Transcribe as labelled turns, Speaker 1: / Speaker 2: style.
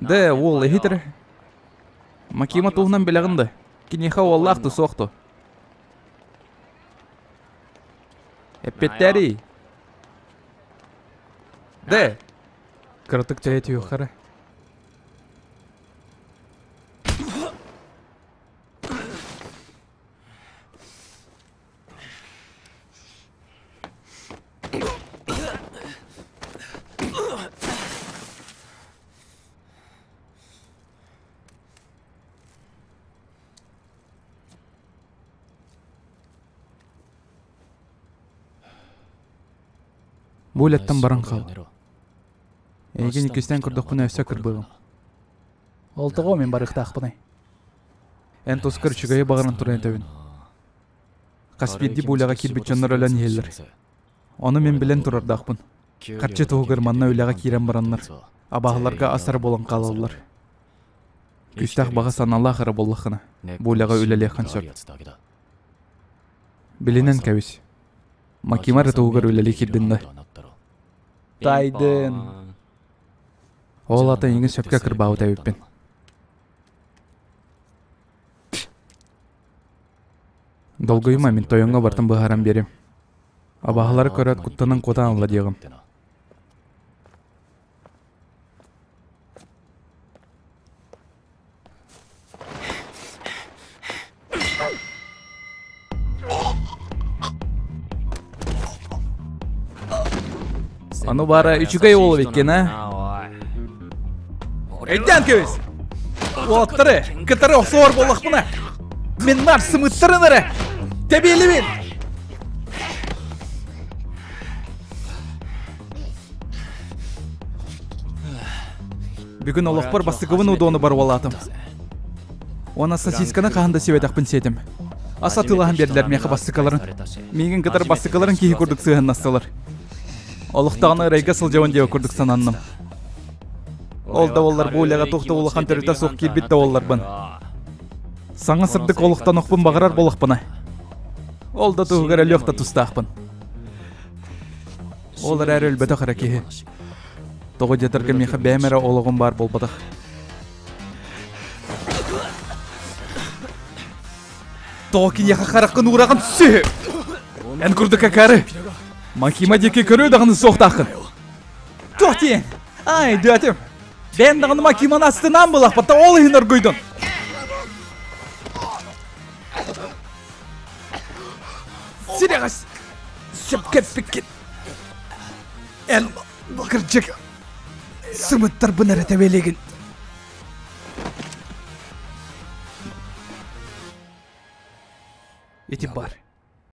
Speaker 1: Де, ол ehitер. Макима туғынан білігінді. Кинеха оллақты соқты. Эппеттери. Де. Кыртык жайы түйіқары. Булеттан баран қал. Еген екістен күрдік бұны өсі кірбіғым. Олтығы мен барықты ақпынай. Ән тұскыр чүгайы бағырын тұрын өтөбін. Қаспедді бұлаға келбет жонлар өлін елдір. Оны мен білен тұрарды ақпын. Қарчы тұғығыр манна өліға керен баранлар. Абағыларға асар болын қалалылар. Күстақ баға саналла қыры болыққына. Бұлаға өлілі қан сөп. Біленен кәуіс. Макимары тұғығыр өлілі келдінді. Тайдын. Ол ата еңі сөпке кірбауы тәуіппен. Долгойма мен тойонға бартын бұғарам берем. Абағылары көрәт құттының қотан алла деғым. Аны бары үчігай олып екен, а? Әйттен көз! Оттыры, кітірі соғыр болық бұна! Мен нар сымыттырын әрі! Тәбелі мен! Бүгін олықпар бастығывын ұдуыны бар олатым. Она сосисканы қағында севедақпын сетім. Аса тылағын берділер меқі бастықаларын. Меген кітір бастықаларын кейі көрдік сығын настылар. Олықтағаны райға сылжауын деу көрдік сананным. Ол да олар бұлаға тоқты олыған түріті соқ келбетті олар бұн. Саңа сырдық олықтан оқпын бағырар болық бұна. Ол да тұғығыр әлі оқта тұстақпын. Олар әрі өлбеті қыра кейі. Тоғы жетіргі меқі бәмәрі олығын бар болбадық. Тоғы кен яқа қарақын ұғырағын түсі! Ән күрдік әкәрі! Макима деке көрі дағыны соқтақын. Тоқтен! Ай, дөтім! Бән дағыны Макиманы астынан бұлақ бата олығын ұргүйдың. Сирегас! Сөп кәппекет! Әл кірчік! Сымыттар бұнары тәбелеген. Еті бар.